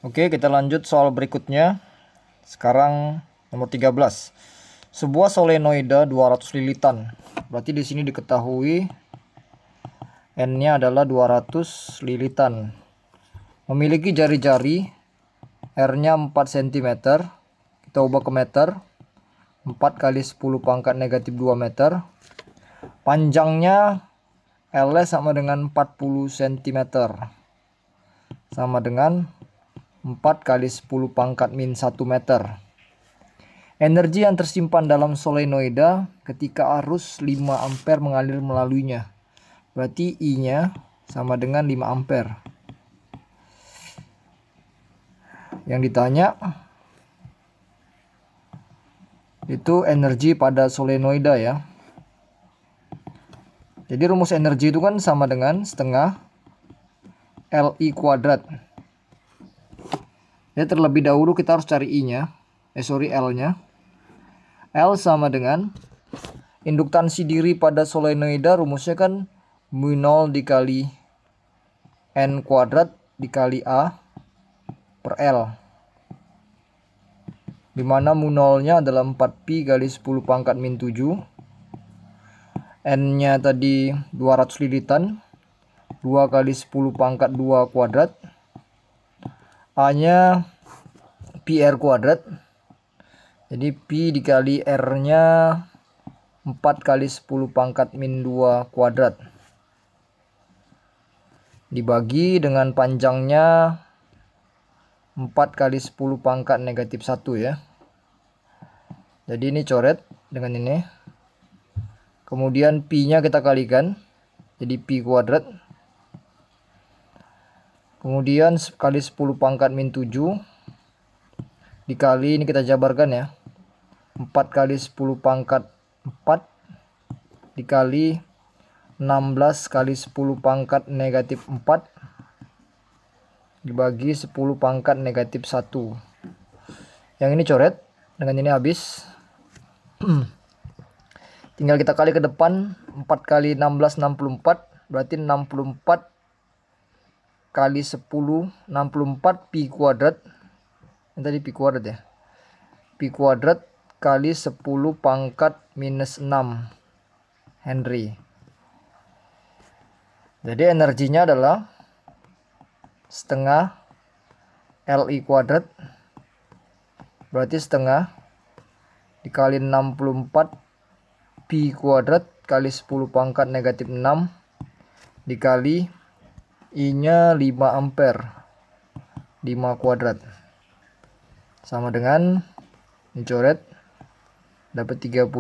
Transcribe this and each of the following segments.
Oke, kita lanjut soal berikutnya. Sekarang nomor 13. Sebuah solenoida 200 lilitan. Berarti di sini diketahui N-nya adalah 200 lilitan. Memiliki jari-jari, R-nya 4 cm. Kita ubah ke meter. 4 kali 10 pangkat negatif 2 meter. Panjangnya L sama dengan 40 cm. Sama dengan 4 kali 10 pangkat min 1 meter. Energi yang tersimpan dalam solenoida ketika arus 5 ampere mengalir melaluinya. Berarti I-nya sama dengan 5 ampere. Yang ditanya itu energi pada solenoida ya. Jadi rumus energi itu kan sama dengan setengah Li kuadrat. Ya, terlebih dahulu kita harus cari I-nya. L-nya. L sama dengan induktansi diri pada solenoida, rumusnya kan mu0 dikali N kuadrat dikali A per L. Dimana mu0-nya adalah 4pi kali 10 pangkat min 7. N-nya tadi 200 lilitan. 2 kali 10 pangkat 2 kuadrat. A-nya pi R kuadrat. Jadi pi dikali R-nya 4 kali 10 pangkat min 2 kuadrat. Dibagi dengan panjangnya 4 kali 10 pangkat negatif 1 ya. Jadi ini coret dengan ini. Kemudian pi-nya kita kalikan. Jadi pi kuadrat. Kemudian kali 10 pangkat min 7. Dikali, ini kita jabarkan ya. 4 kali 10 pangkat 4. Dikali 16 kali 10 pangkat negatif 4. Dibagi 10 pangkat negatif 1. Yang ini coret. Dengan ini habis. Tinggal kita kali ke depan. 4 kali 16 64. Berarti 64 kali 10 64 pi kuadrat. Ini tadi pi kuadrat ya. Pi kuadrat kali 10 pangkat minus 6 Henry. Jadi energinya adalah setengah Li kuadrat. Berarti setengah dikali 64 pi kuadrat kali 10 pangkat negatif 6 dikali I-nya 5 ampere. 5 kuadrat. Sama dengan mencoret dapat 32.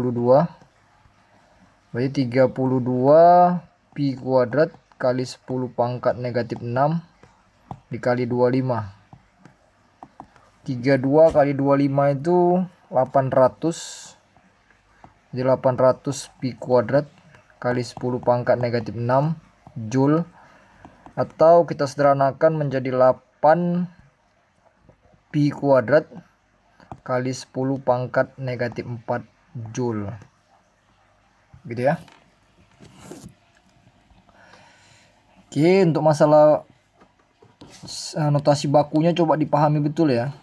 Berarti 32 pi kuadrat kali 10 pangkat negatif 6 dikali 25. 32 kali 25 itu 800. Jadi 800 pi kuadrat kali 10 pangkat negatif 6 joule. Atau kita sederhanakan menjadi 8 pi kuadrat kali 10 pangkat negatif 4 joule. Gitu ya. Oke, untuk masalah notasi bakunya coba dipahami betul ya.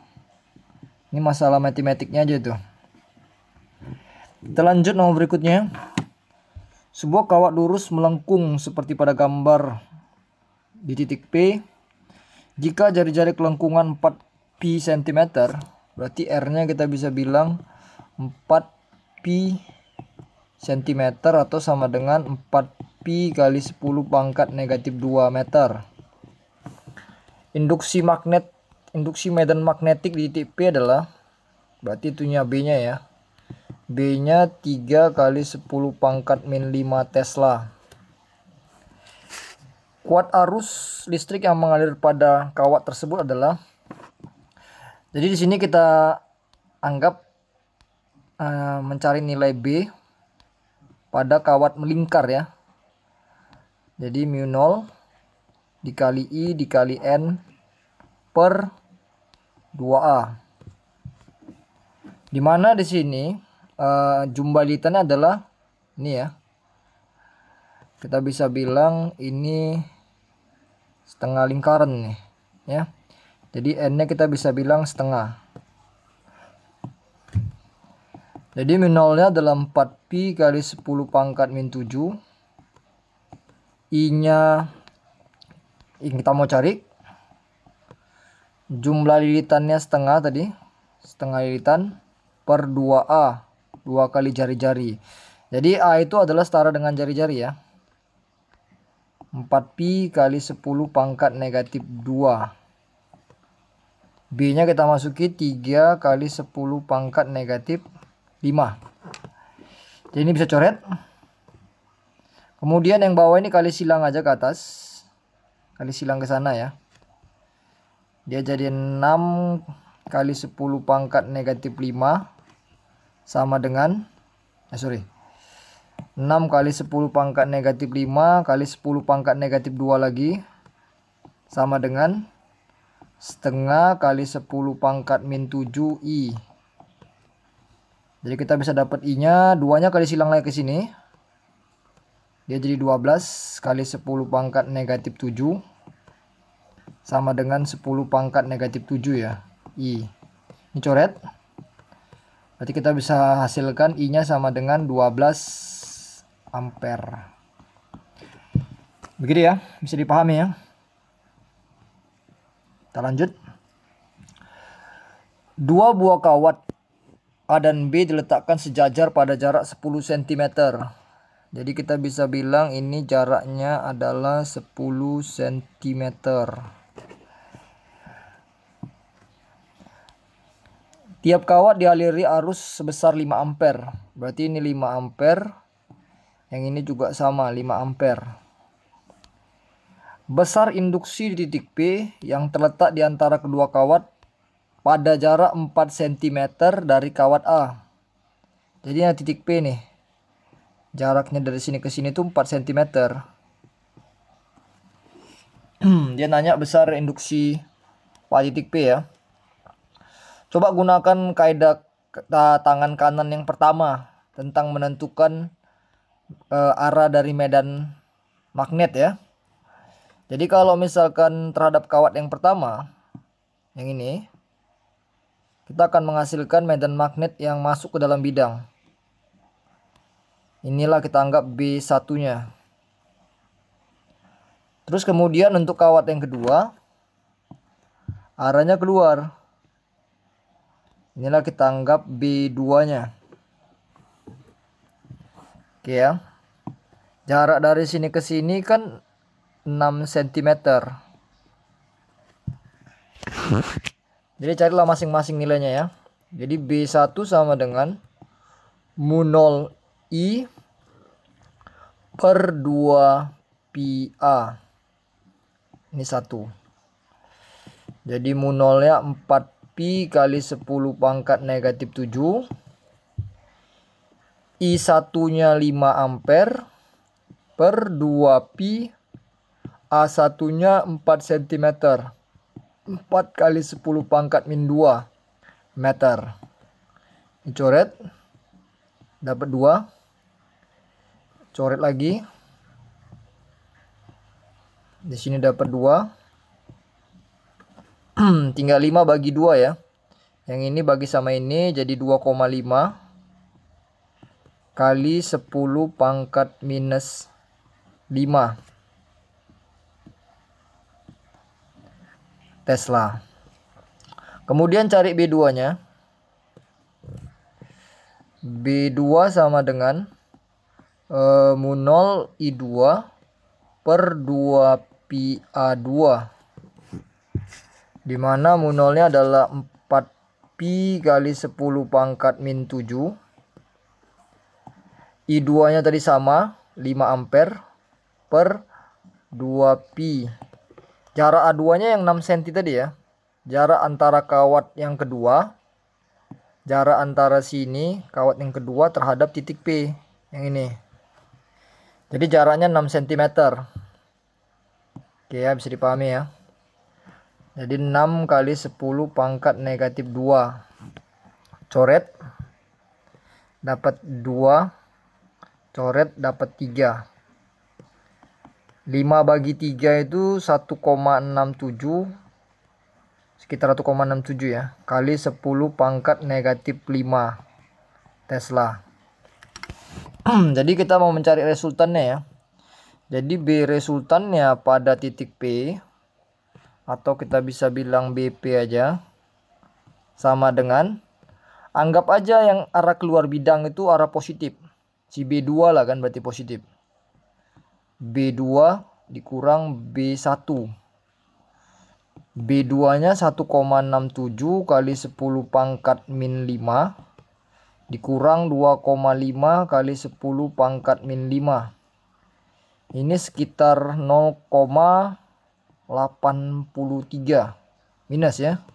Ini masalah matematiknya aja tuh. Kita lanjut nomor berikutnya. Sebuah kawat lurus melengkung seperti pada gambar di titik P. Jika jari-jari kelengkungan 4 pi cm, berarti R-nya kita bisa bilang 4 pi cm atau sama dengan 4 pi kali 10 pangkat negatif 2 meter. Induksi medan magnetik di titik P adalah, berarti itunya B-nya ya. B-nya 3 kali 10 pangkat min 5 Tesla. Kuat arus listrik yang mengalir pada kawat tersebut adalah, jadi di sini kita anggap mencari nilai B pada kawat melingkar ya. Jadi mu0 dikali I dikali N per 2A. Dimana di sini jumlah lilitannya adalah ini ya. Kita bisa bilang ini setengah lingkaran nih ya. Jadi N-nya kita bisa bilang setengah. Jadi min 0-nya adalah 4pi kali 10 pangkat min 7. I-nya kita mau cari. Jumlah lilitannya setengah tadi. Setengah lilitan per 2A. 2 kali jari-jari. Jadi A itu adalah setara dengan jari-jari ya. 4pi kali 10 pangkat negatif 2. B-nya kita masuki 3 kali 10 pangkat negatif 5. Jadi ini bisa coret. Kemudian yang bawah ini kali silang aja ke atas. Kali silang ke sana ya. Dia jadi 6 kali 10 pangkat negatif 5 sama dengan 6 kali 10 pangkat negatif 5 kali 10 pangkat negatif 2 lagi sama dengan setengah kali 10 pangkat min 7i. Jadi kita bisa dapat i-nya, 2-nya kali silang lagi ke sini. Dia jadi 12 kali 10 pangkat negatif 7 sama dengan 10 pangkat negatif 7 ya. I. Ini coret. Berarti kita bisa hasilkan i-nya sama dengan 12 ampere. Begitu ya, bisa dipahami ya. Kita lanjut. Dua buah kawat A dan B diletakkan sejajar pada jarak 10 cm. Jadi kita bisa bilang ini jaraknya adalah 10 cm. Tiap kawat dialiri arus sebesar 5 ampere. Berarti ini 5 ampere. Yang ini juga sama 5 ampere. Besar induksi di titik P yang terletak di antara kedua kawat pada jarak 4 cm dari kawat A. Jadi yang titik P nih. Jaraknya dari sini ke sini tuh 4 cm. Dia nanya besar induksi pada titik P ya. Coba gunakan kaidah tangan kanan yang pertama tentang menentukan arah dari medan magnet ya. Jadi kalau misalkan terhadap kawat yang pertama, yang ini, kita akan menghasilkan medan magnet yang masuk ke dalam bidang. Inilah kita anggap B1-nya. Terus kemudian untuk kawat yang kedua, arahnya keluar. Inilah kita anggap B2-nya. Oke ya. Jarak dari sini ke sini kan 6 cm. Jadi carilah masing-masing nilainya ya. Jadi B1 sama dengan mu 0 I per 2 PA. Ini 1. Jadi mu 0-nya 4pi kali 10 pangkat negatif 7. I1-nya 5 ampere per 2pi. A1-nya 4 cm. 4 kali 10 pangkat min 2 meter. Dicoret. Dapat 2. Coret lagi. Di sini dapat 2. Tinggal 5 bagi 2 ya. Yang ini bagi sama ini jadi 2,5 kali 10 pangkat minus 5 Tesla. Kemudian cari B2-nya. B2 sama dengan mu 0 I2 per 2 pi A2. Dimana mu 0-nya adalah 4pi kali 10 pangkat min 7. I2-nya tadi sama 5 ampere per 2pi. Jarak A2-nya yang 6 cm tadi ya. Jarak antara kawat yang kedua. Jarak antara sini kawat yang kedua terhadap titik P. Yang ini. Jadi jaraknya 6 cm. Oke ya, bisa dipahami ya. Jadi 6 kali 10 pangkat negatif 2. Coret. Dapat 2. Coret dapat 3. 5 bagi 3 itu 1,67 sekitar 1,67 ya, kali 10 pangkat negatif 5 Tesla. Jadi kita mau mencari resultannya ya. Jadi B resultannya pada titik P, atau kita bisa bilang BP aja, sama dengan, anggap aja yang arah keluar bidang itu arah positif. Si B2 lah kan berarti positif. B2 dikurang B1. B2-nya 1,67 kali 10 pangkat min 5 dikurang 2,5 kali 10 pangkat min 5. Ini sekitar 0,83 minus ya.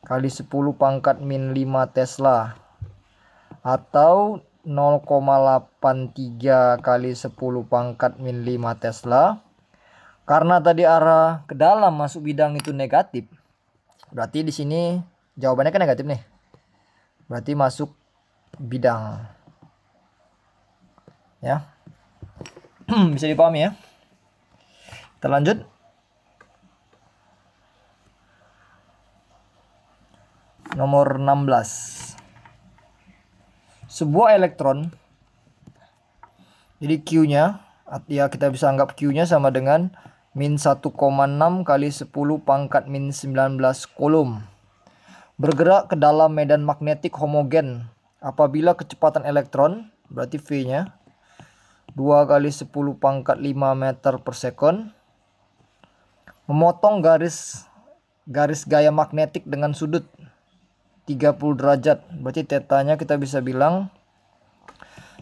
Kali 10 pangkat min 5 Tesla. Atau 0,83 kali 10 pangkat min 5 Tesla. Karena tadi arah ke dalam masuk bidang itu negatif, berarti di sini jawabannya kan negatif nih. Berarti masuk bidang. Ya. Bisa dipahami ya. Kita lanjut. Nomor 16. Sebuah elektron, jadi Q-nya, ya kita bisa anggap Q-nya sama dengan min 1,6 kali 10 pangkat min 19 Coulomb, bergerak ke dalam medan magnetik homogen apabila kecepatan elektron, berarti V-nya 2 kali 10 pangkat 5 meter per second, memotong garis gaya magnetik dengan sudut 30 derajat. Berarti tetanya kita bisa bilang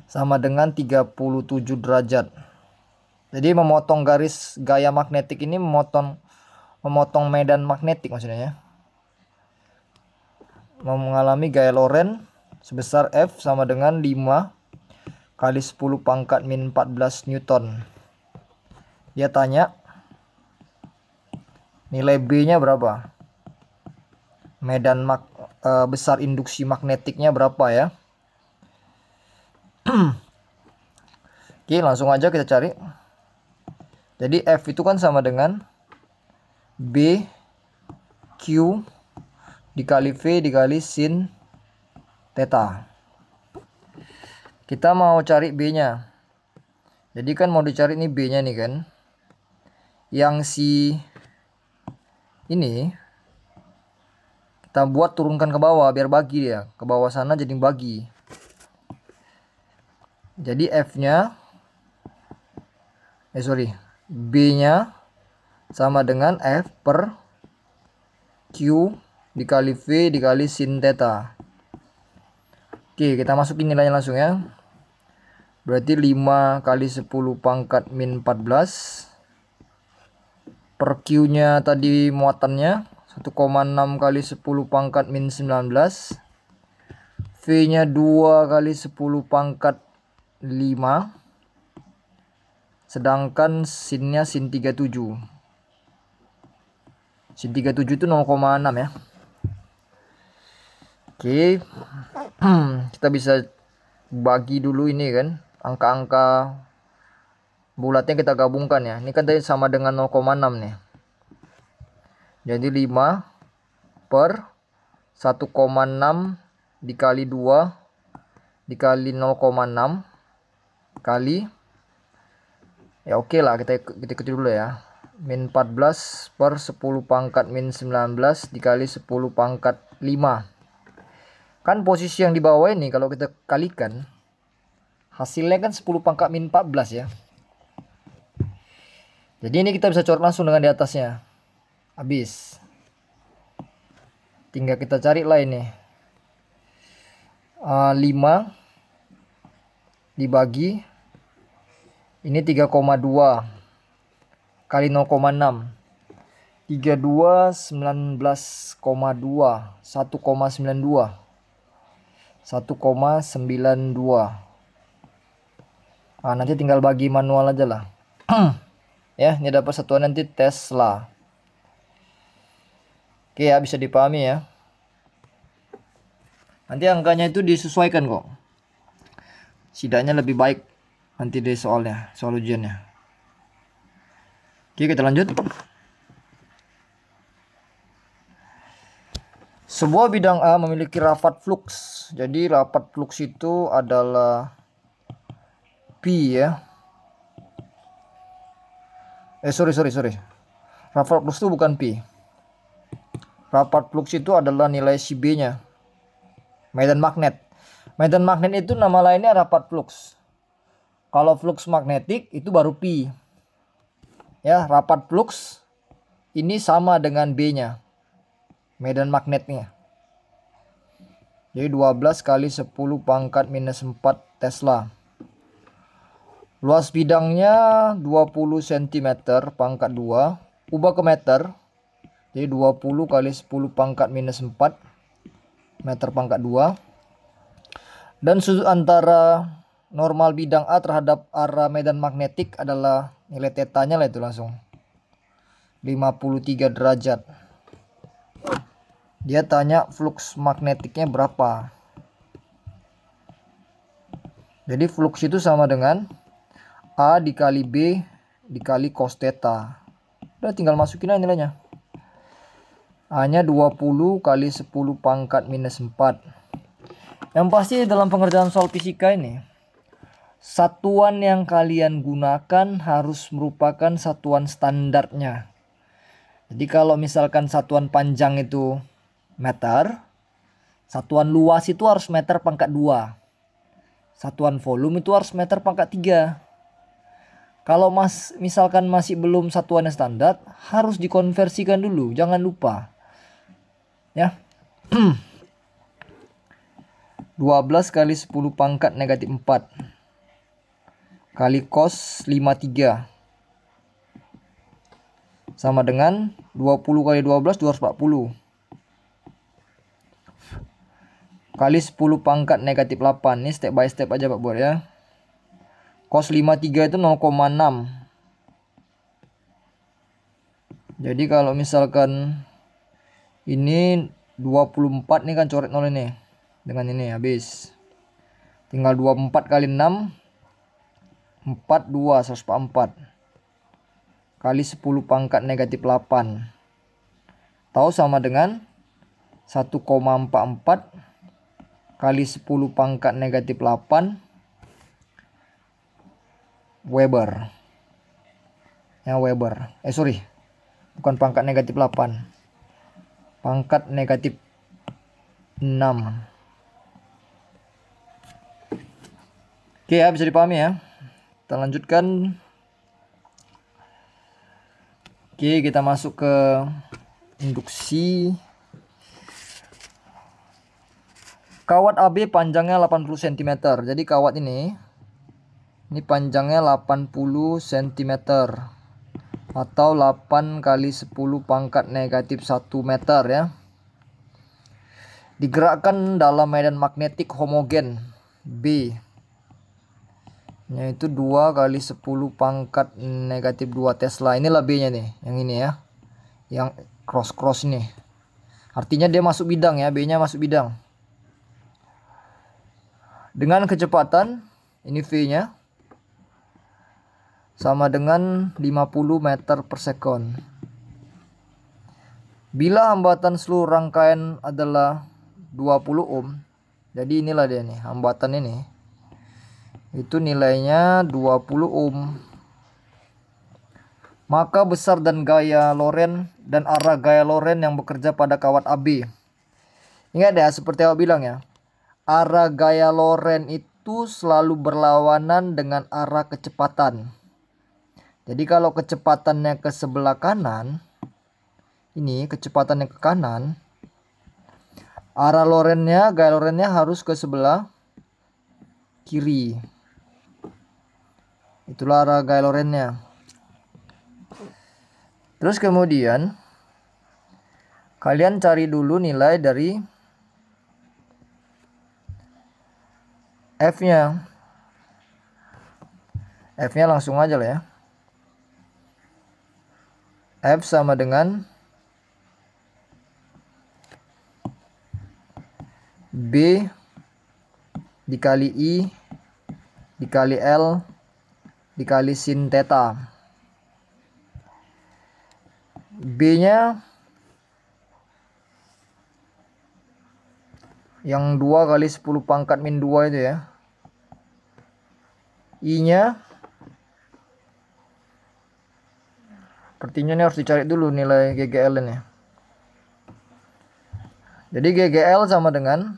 sama dengan 37 derajat. Jadi memotong garis gaya magnetik ini memotong medan magnetik maksudnya ya. Mengalami gaya Lorentz sebesar F sama dengan 5 kali 10 pangkat min 14 Newton. Dia tanya nilai B-nya berapa? Medan besar induksi magnetiknya berapa ya? Oke, langsung aja kita cari. Jadi F itu kan sama dengan B Q dikali V dikali sin theta. Kita mau cari B-nya. Jadi kan mau dicari nih B-nya nih kan. Yang si ini kita buat turunkan ke bawah biar bagi dia. Ke bawah sana jadi bagi. Jadi F-nya B-nya sama dengan F per Q dikali V dikali sin theta. Oke, kita masukin nilainya langsung ya. Berarti 5 kali 10 pangkat min 14. Per Q-nya tadi muatannya 1,6 kali 10 pangkat min 19. V-nya 2 kali 10 pangkat 5. Sedangkan sinnya sin 37. Sin 37 itu 0,6 ya. Oke. Kita bisa bagi dulu ini kan. Angka-angka bulatnya kita gabungkan ya. Ini kan tadi sama dengan 0,6 nih. Jadi 5 per 1,6 dikali 2 dikali 0,6 kali, ya oke lah, kita ikuti dulu ya, min 14 per 10 pangkat min 19 dikali 10 pangkat 5. Kan posisi yang di bawah ini kalau kita kalikan hasilnya kan 10 pangkat min 14 ya. Jadi ini kita bisa coret langsung dengan di atasnya. Habis. Tinggal kita cari lah ini. 5 dibagi ini 3,2 kali 0,6. 32 19,2 1,92 1,92. Nanti tinggal bagi manual aja lah. Ya, ini dapat satuan nanti Tesla. Oke ya, bisa dipahami ya. Nanti angkanya itu disesuaikan kok. Setidaknya lebih baik nanti di soalnya, soal ujiannya. Oke, kita lanjut. Sebuah bidang A memiliki rapat flux. Jadi rapat flux itu adalah P ya. Sorry. Rapat flux itu bukan P. Rapat flux itu adalah nilai si B-nya. Medan magnet. Medan magnet itu nama lainnya rapat flux. Kalau flux magnetik itu baru P. Ya, rapat flux ini sama dengan B-nya. Medan magnetnya. Jadi 12 kali 10 pangkat minus 4 Tesla. Luas bidangnya 20 cm pangkat 2. Ubah ke meter. Jadi 20 kali 10 pangkat minus 4 meter pangkat 2. Dan sudut antara normal bidang A terhadap arah medan magnetik adalah nilai tetanya lah itu langsung 53 derajat. Dia tanya flux magnetiknya berapa. Jadi flux itu sama dengan A dikali B dikali cos theta. Udah tinggal masukin aja nilainya. A-nya 20 kali 10 pangkat minus 4. Yang pasti dalam pengerjaan soal fisika ini, satuan yang kalian gunakan harus merupakan satuan standarnya. Jadi kalau misalkan satuan panjang itu meter, satuan luas itu harus meter pangkat 2. Satuan volume itu harus meter pangkat 3. Kalau misalkan masih belum satuannya standar, harus dikonversikan dulu, jangan lupa. Ya. 12 kali 10 pangkat negatif 4 kali cos 53 sama dengan 20 kali 12 240 kali 10 pangkat negatif 8. Ini step by step aja Pak buat ya. Cos 53 itu 0,6. Jadi kalau misalkan ini 24 nih kan coret 0 ini. Dengan ini habis. Tinggal 24 kali 6 42 144 kali 10 pangkat negatif 8. Tahu sama dengan 1,44 kali 10 pangkat negatif 8 Weber. Ya Weber. Sorry. Bukan pangkat negatif 8. Pangkat negatif 6. Oke ya, bisa dipahami ya. Kita lanjutkan. Oke, kita masuk ke induksi. Kawat AB panjangnya 80 cm. Jadi kawat ini panjangnya 80 cm atau 8 kali 10 pangkat negatif 1 meter ya. Digerakkan dalam medan magnetik homogen B, yaitu 2 kali 10 pangkat negatif 2 Tesla. Inilah B-nya nih, yang ini ya. Yang cross ini. Artinya dia masuk bidang ya, B-nya masuk bidang. Dengan kecepatan, ini V-nya sama dengan 50 meter per sekon. Bila hambatan seluruh rangkaian adalah 20 ohm, jadi inilah dia nih, hambatan ini. Itu nilainya 20 ohm. Maka besar dan gaya Lorentz dan arah gaya Lorentz yang bekerja pada kawat AB. Ingat ya, seperti aku bilang ya. Arah gaya Lorentz itu selalu berlawanan dengan arah kecepatan. Jadi kalau kecepatannya ke sebelah kanan, ini kecepatannya ke kanan, arah Lorentz-nya, gaya Lorentz-nya harus ke sebelah kiri. Itulah arah gaya Lorentz-nya. Terus kemudian kalian cari dulu nilai dari F-nya. F-nya langsung aja lah ya. F sama dengan B dikali I dikali L dikali sin theta. B-nya Yang 2 kali 10 pangkat min 2 itu ya. I-nya sepertinya ini harus dicari dulu nilai GGL ini. Jadi GGL sama dengan,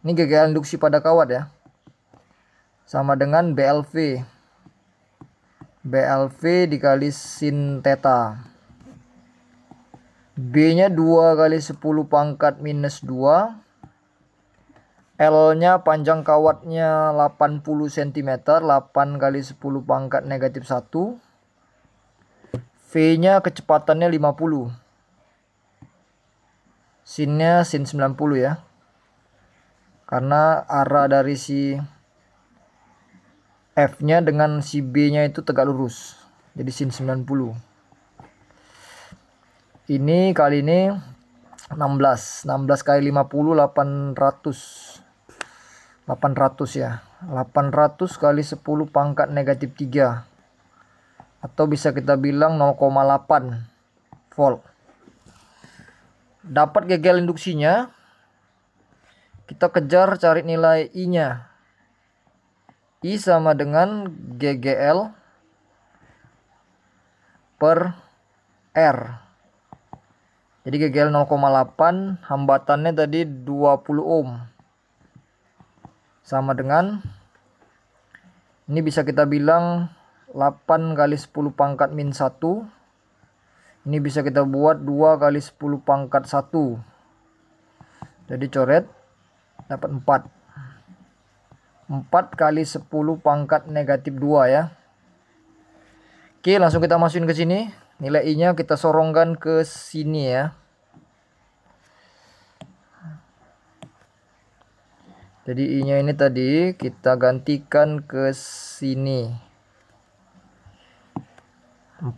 ini GGL induksi pada kawat ya, sama dengan BLV. BLV dikali sin theta. B-nya 2 kali 10 pangkat minus 2. L-nya panjang kawatnya 80 cm, 8 kali 10 pangkat negatif 1. V-nya kecepatannya 50. Sin-nya sin 90 ya. Karena arah dari si F-nya dengan si B-nya itu tegak lurus. Jadi sin 90. Ini kali ini 16 kali 50 800. 800 ya. 800 kali 10 pangkat negatif 3. Atau bisa kita bilang 0,8 volt. Dapat GGL induksinya, kita kejar cari nilai I-nya. I sama dengan GGL per R. Jadi GGL 0,8, hambatannya tadi 20 ohm. Sama dengan, ini bisa kita bilang 8 kali 10 pangkat min 1. Ini bisa kita buat 2 kali 10 pangkat 1. Jadi coret dapat 4. 4 kali 10 pangkat negatif 2 ya. Oke, langsung kita masukin ke sini. Nilai I-nya kita sorongkan ke sini ya. Jadi I-nya ini tadi kita gantikan ke sini. 4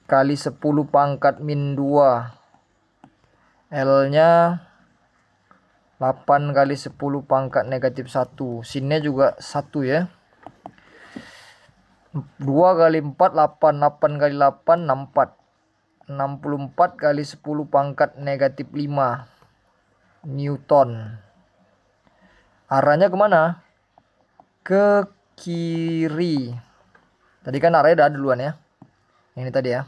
kali 10 pangkat min 2. L-nya 8 kali 10 pangkat negatif 1. Sin-nya juga 1 ya. 2 kali 4 8. 8 kali 8 64. 64 kali 10 pangkat negatif 5 Newton. Arahnya kemana? Ke kiri. Tadi kan arahnya udah duluan ya. Yang ini tadi ya.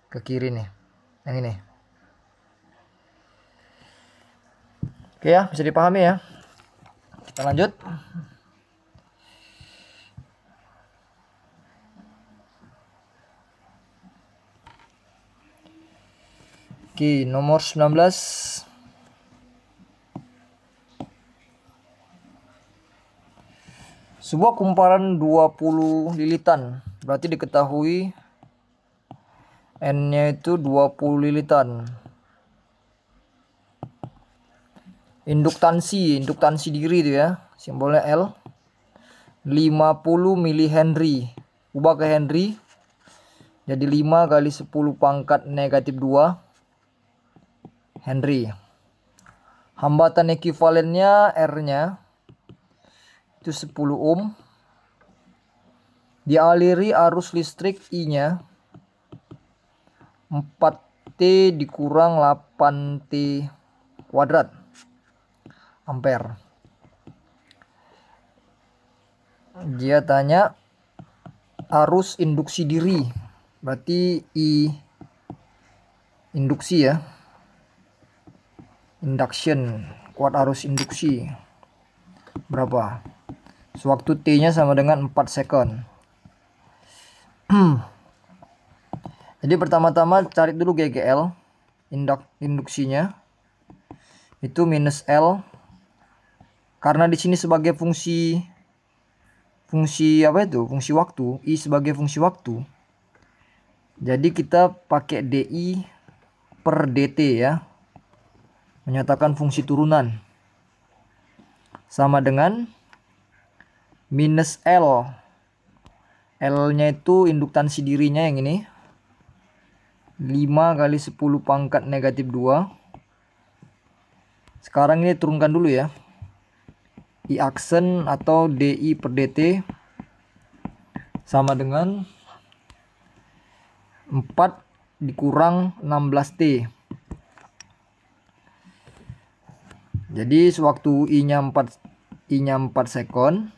Ke kiri nih. Yang ini. Oke ya, bisa dipahami ya. Kita lanjut. Oke, nomor 19. Sebuah kumparan 20 lilitan, berarti diketahui N-nya itu 20 lilitan. Induktansi diri itu ya, simbolnya L. 50 milihenry. Ubah ke Henry. Jadi 5 kali 10 pangkat negatif 2 Henry. Hambatan ekuivalennya R-nya itu 10 ohm. Dialiri arus listrik I-nya 4T dikurang 8T kuadrat ampere. Dia tanya arus induksi diri, berarti I induksi ya, induction, kuat arus induksi berapa? Sewaktu T-nya sama dengan 4 second. Jadi pertama-tama cari dulu GGL induksinya. Itu minus L. Karena di sini sebagai fungsi apa itu? Fungsi waktu, I sebagai fungsi waktu. Jadi kita pakai DI per DT ya. Menyatakan fungsi turunan. Sama dengan minus L. L-nya itu induktansi dirinya yang ini. 5 kali 10 pangkat negatif 2. Sekarang ini turunkan dulu ya. I aksen atau DI per DT sama dengan 4 dikurang 16T. Jadi sewaktu I-nya 4 sekon.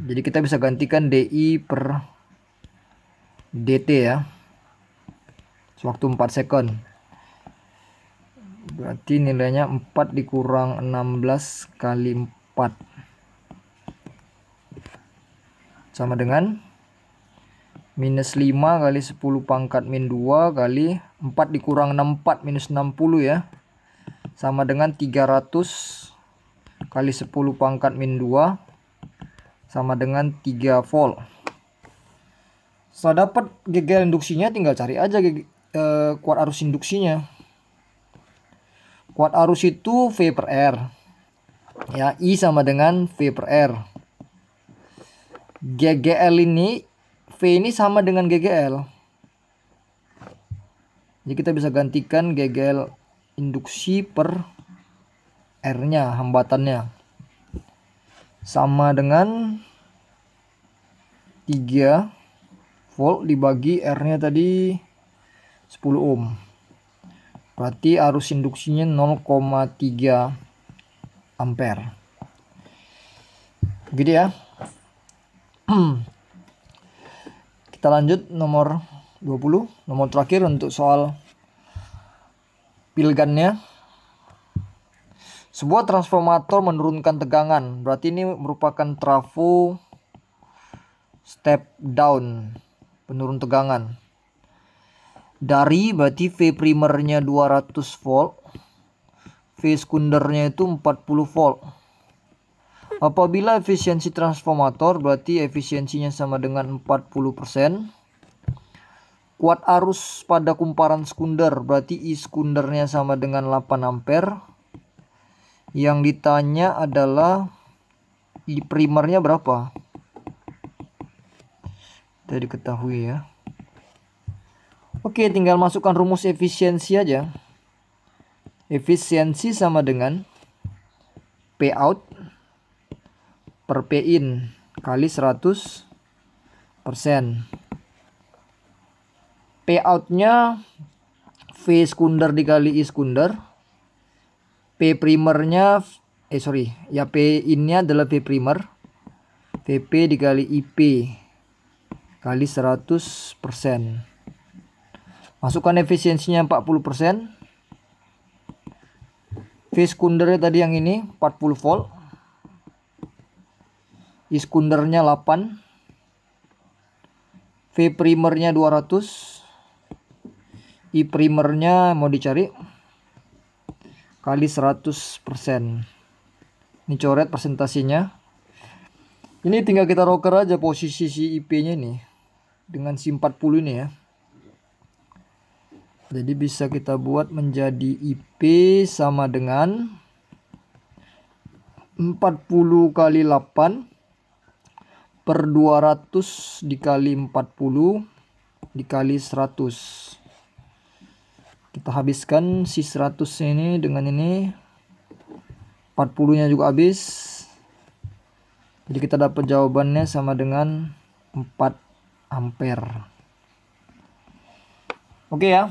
Jadi kita bisa gantikan DI per DT ya. Sewaktu 4 sekon. Berarti nilainya 4 dikurang 16 kali 4. Sama dengan minus 5 kali 10 pangkat min 2 kali 4 dikurang 64 minus 60 ya. Sama dengan 300 kali 10 pangkat min 2 sama dengan 3 volt. Setelah dapat GGL induksinya, tinggal cari aja kuat arus induksinya. Kuat arus itu V per R. Ya, I sama dengan V per R. GGL ini, V ini sama dengan GGL. Jadi kita bisa gantikan GGL induksi per R-nya, hambatannya. Sama dengan 3 volt dibagi R-nya tadi 10 ohm. Berarti arus induksinya 0,3 ampere. Gitu ya. Kita lanjut nomor 20, nomor terakhir untuk soal pilgannya. Sebuah transformator menurunkan tegangan, berarti ini merupakan trafo step down, penurun tegangan. Dari berarti V primernya 200 volt, V sekundernya itu 40 volt. Apabila efisiensi transformator berarti efisiensinya sama dengan 40%. Kuat arus pada kumparan sekunder berarti I sekundernya sama dengan 8 ampere. Yang ditanya adalah I primernya berapa? Kita diketahui ya. Oke, tinggal masukkan rumus efisiensi aja. Efisiensi sama dengan P out per P in kali 100%. P out-nya V sekunder dikali I sekunder. P primernya P in-nya adalah V primer. VP dikali IP kali 100%. Masukkan efisiensinya 40%. V sekundernya tadi yang ini 40 volt. I sekundernya 8. V primernya 200. I primernya mau dicari kali 100%. Ini coret persentasinya. Ini tinggal kita roker aja posisi si IP-nya nih dengan si 40 ini ya. Jadi bisa kita buat menjadi IP sama dengan 40 kali 8 per 200 dikali 40 dikali 100. Kita habiskan si 100 ini dengan ini. 40 nya juga habis. Jadi kita dapat jawabannya sama dengan 4 ampere. Oke ya.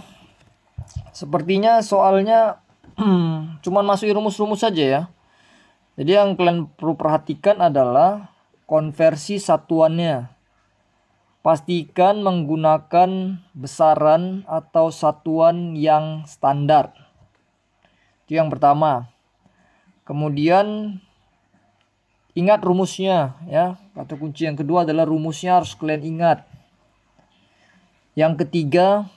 Sepertinya soalnya cuman masukin rumus-rumus saja ya. Jadi yang kalian perlu perhatikan adalah konversi satuannya. Pastikan menggunakan besaran atau satuan yang standar. Itu yang pertama. Kemudian ingat rumusnya ya. Kata kunci yang kedua adalah rumusnya harus kalian ingat. Yang ketiga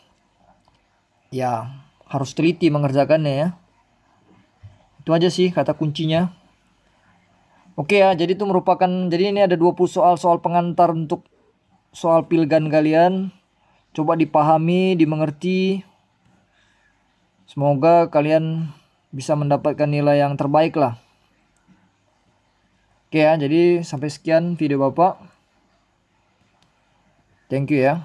ya harus teliti mengerjakannya ya. Itu aja sih kata kuncinya. Oke ya, jadi itu merupakan, jadi ini ada 20 soal pengantar untuk soal pilgan kalian. Coba dipahami, dimengerti. Semoga kalian bisa mendapatkan nilai yang terbaik lah. Oke ya, jadi sampai sekian video Bapak. Thank you ya.